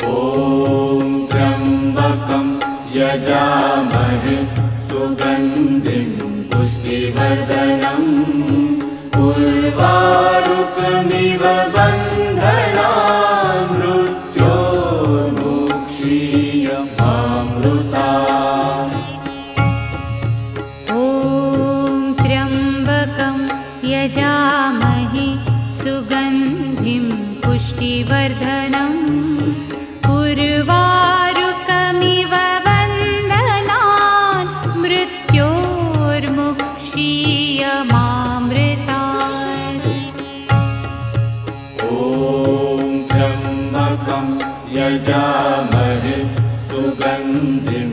ॐ त्र्यम्बकं यजामहे सुगन्धिं पुष्टिवर्धनम् उर्वारुकमिव बन्धनान् मृत्योर्मुक्षीयमामृतात्। ॐ त्र्यम्बकं यजामहे सुगन्धिं पुष्टिवर्धनम् उर्वारुकमिव बन्धनान् मृत्योर्मुक्षीयमामृतात्। ॐ त्र्यम्बकं यजामहे सुगन्धिं